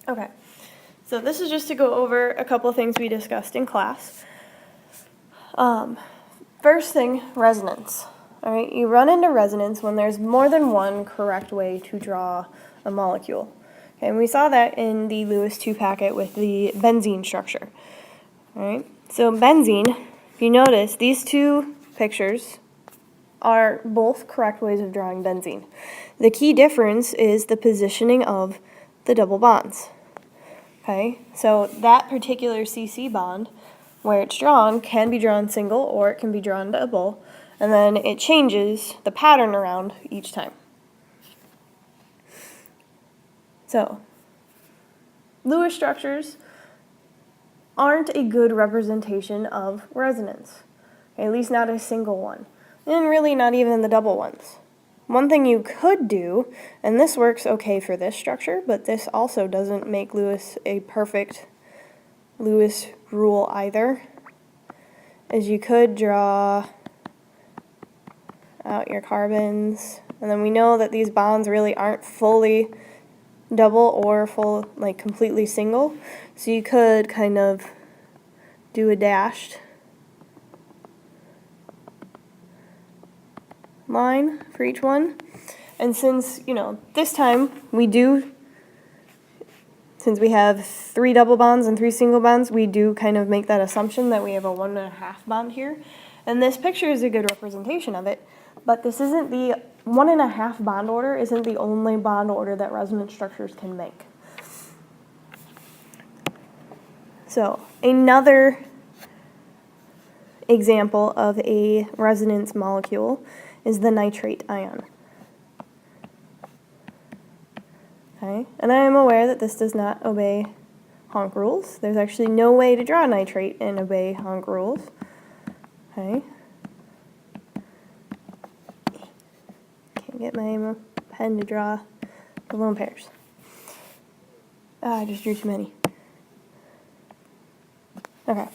Okay, so this is just to go over a couple of things we discussed in class. First thing, resonance. All right, you run into resonance when there's more than one correct way to draw a molecule. Okay, and we saw that in the Lewis 2 packet with the benzene structure. All right, so benzene, if you notice, these two pictures are both correct ways of drawing benzene. The key difference is the positioning of the double bonds. Okay, so that particular CC bond, where it's drawn, can be drawn single or it can be drawn double, and then it changes the pattern around each time. So, Lewis structures aren't a good representation of resonance, at least not a single one, and really not even the double ones. One thing you could do, and this works okay for this structure, but this also doesn't make Lewis a perfect Lewis rule either, is you could draw out your carbons, and then we know that these bonds really aren't fully double or full, like completely single, so you could kind of do a dashed line for each one. And since, this time since we have 3 double bonds and 3 single bonds, we do kind of make that assumption that we have a 1.5 bond here. And this picture is a good representation of it, but this isn't the 1.5 bond order isn't the only bond order that resonance structures can make. So another example of a resonance molecule is the nitrate ion. Okay, and I am aware that this does not obey Honk rules. There's actually no way to draw nitrate and obey Honk rules. Okay. Can't get my pen to draw the lone pairs. I just drew too many. Okay.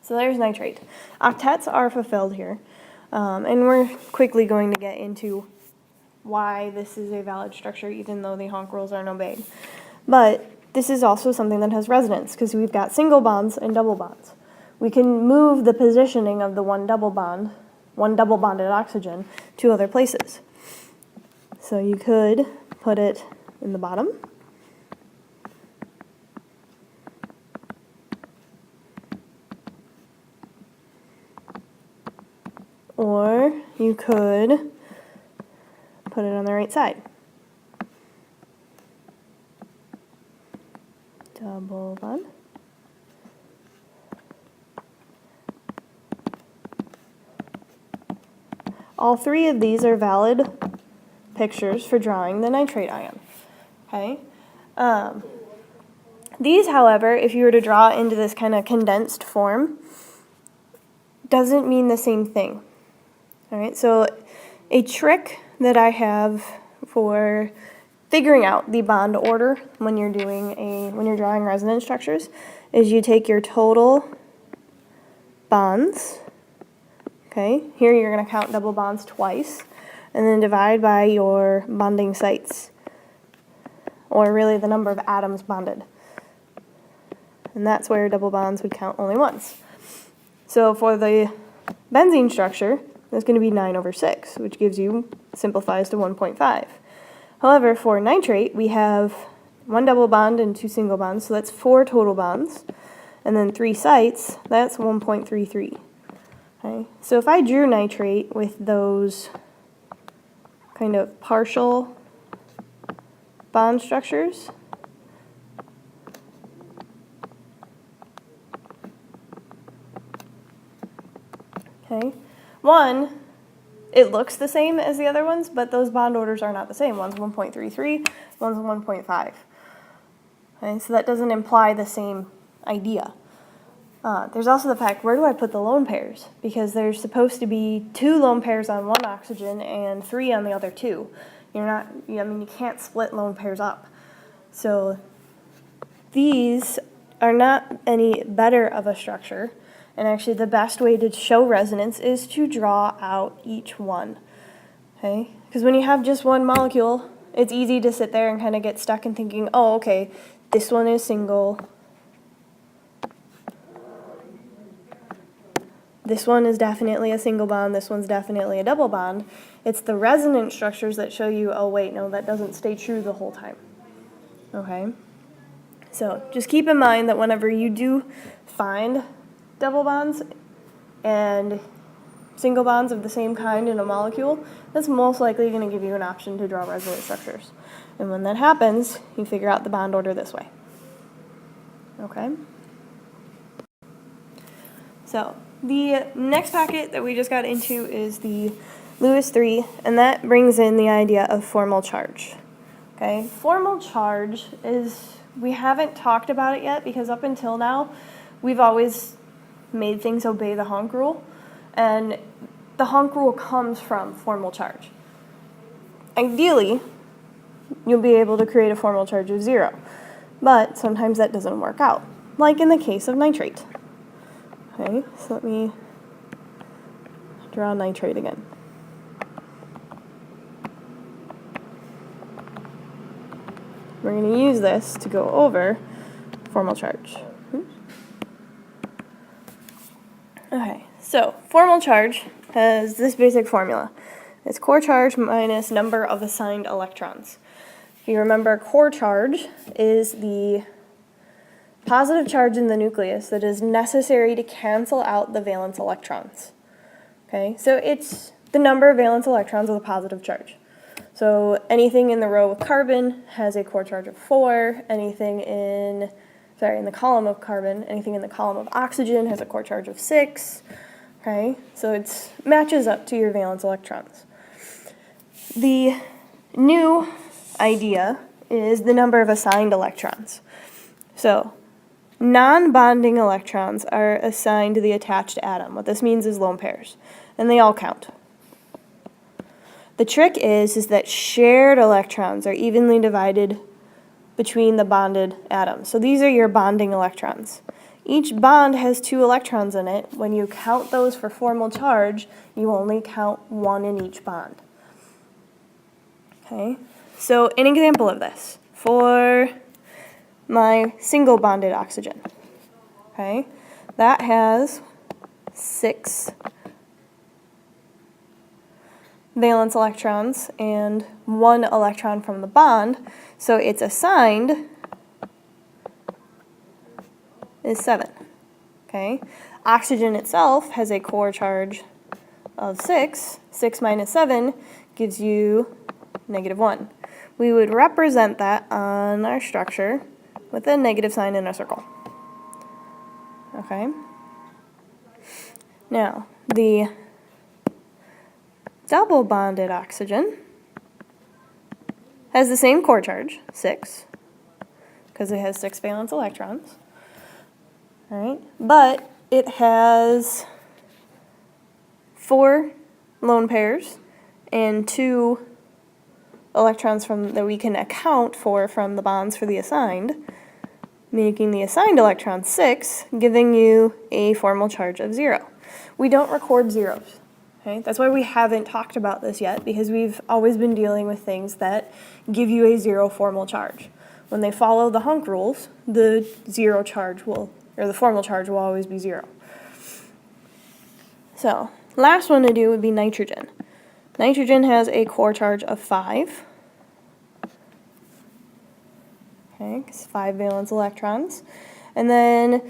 So there's nitrate. Octets are fulfilled here. And we're quickly going to get into why this is a valid structure even though the Honk rules aren't obeyed. But this is also something that has resonance because we've got single bonds and double bonds. We can move the positioning of the one double bonded oxygen to other places. So you could put it in the bottom. Or you could put it on the right side. Double bond. All 3 of these are valid pictures for drawing the nitrate ion. Okay. These, however, if you were to draw into this kind of condensed form, doesn't mean the same thing. All right, so a trick that I have for figuring out the bond order when you're drawing resonance structures is you take your total bonds. Okay, here you're going to count double bonds twice, and then divide by your bonding sites, or really the number of atoms bonded. And that's where double bonds would count only once. So for the benzene structure, that's going to be 9/6, which simplifies to 1.5. However, for nitrate, we have 1 double bond and 2 single bonds, so that's 4 total bonds. And then 3 sites, that's 1.33. Okay, so if I drew nitrate with those kind of partial bond structures, okay, one, it looks the same as the other ones, but those bond orders are not the same. One's 1.33, one's 1.5. Okay, so that doesn't imply the same idea. There's also the fact, where do I put the lone pairs? Because there's supposed to be 2 lone pairs on one oxygen and 3 on the other 2. You can't split lone pairs up. So these are not any better of a structure. And actually the best way to show resonance is to draw out each one. Okay? Because when you have just one molecule, it's easy to sit there and kind of get stuck in thinking, oh, okay, this one is single. This one is definitely a single bond, this one's definitely a double bond. It's the resonance structures that show you, oh wait, no, that doesn't stay true the whole time. Okay? So just keep in mind that whenever you do find double bonds and single bonds of the same kind in a molecule, that's most likely going to give you an option to draw resonance structures. And when that happens, you figure out the bond order this way. Okay? So the next packet that we just got into is the Lewis 3, and that brings in the idea of formal charge. Okay, formal charge is, we haven't talked about it yet because up until now, we've always made things obey the Hunk rule, and the Hunk rule comes from formal charge. Ideally, you'll be able to create a formal charge of 0, but sometimes that doesn't work out, like in the case of nitrate. Okay, so let me draw nitrate again. We're going to use this to go over formal charge. Okay, so formal charge has this basic formula. It's core charge minus number of assigned electrons. If you remember, core charge is the positive charge in the nucleus that is necessary to cancel out the valence electrons. Okay, so it's the number of valence electrons with a positive charge. So anything in the row of carbon has a core charge of 4, anything in the column of carbon, anything in the column of oxygen has a core charge of 6. Okay, so it matches up to your valence electrons. The new idea is the number of assigned electrons. So non-bonding electrons are assigned to the attached atom. What this means is lone pairs, and they all count. The trick is that shared electrons are evenly divided between the bonded atoms. So these are your bonding electrons. Each bond has 2 electrons in it. When you count those for formal charge, you only count 1 in each bond. Okay, so an example of this for my single bonded oxygen. Okay, that has 6 valence electrons and 1 electron from the bond, so its assigned is 7. Okay, oxygen itself has a core charge of 6. 6 minus 7 gives you -1. We would represent that on our structure with a negative sign in a circle. Okay. Now, the double bonded oxygen has the same core charge, 6, because it has 6 valence electrons. All right, but it has 4 lone pairs and 2 electrons that we can account for from the bonds for the assigned, making the assigned electron 6, giving you a formal charge of 0. We don't record zeros. Okay? That's why we haven't talked about this yet, because we've always been dealing with things that give you a 0 formal charge. When they follow the Hunk rules, the formal charge will always be 0. So, last one to do would be nitrogen. Nitrogen has a core charge of 5. Okay, it's 5 valence electrons. And then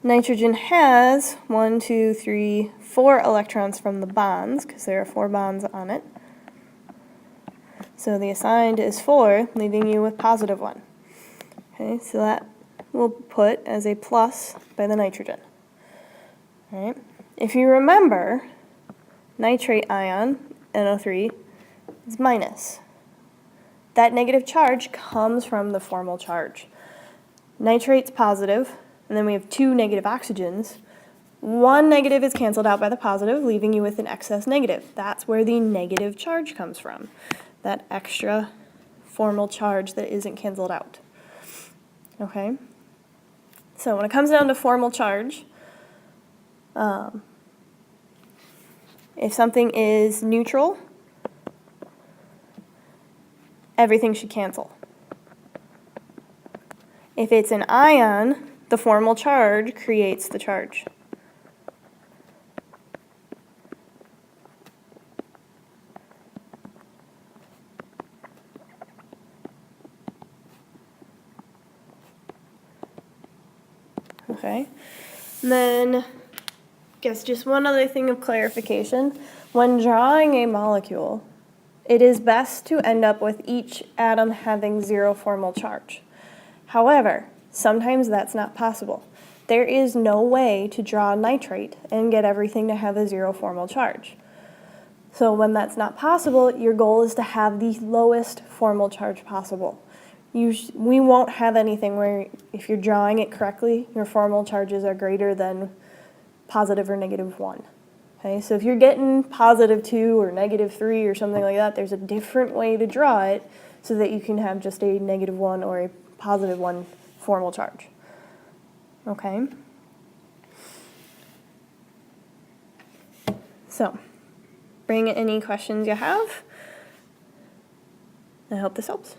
nitrogen has 1, 2, 3, 4 electrons from the bonds, because there are 4 bonds on it. So the assigned is 4, leaving you with +1. Okay, so that we'll put as a plus by the nitrogen. All right. If you remember, nitrate ion, NO3, is minus. That negative charge comes from the formal charge. Nitrate's positive, and then we have 2 negative oxygens. 1 negative is canceled out by the positive, leaving you with an excess negative. That's where the negative charge comes from, that extra formal charge that isn't canceled out. Okay? So when it comes down to formal charge, if something is neutral, everything should cancel. If it's an ion, the formal charge creates the charge. Okay, and then guess just one other thing of clarification. When drawing a molecule, it is best to end up with each atom having 0 formal charge. However, sometimes that's not possible. There is no way to draw nitrate and get everything to have a 0 formal charge. So when that's not possible, your goal is to have the lowest formal charge possible. We won't have anything where if you're drawing it correctly, your formal charges are greater than positive or negative 1. Okay, so if you're getting positive 2 or negative 3 or something like that, there's a different way to draw it so that you can have just a negative 1 or a positive 1 formal charge. Okay? So, bring any questions you have. I hope this helps.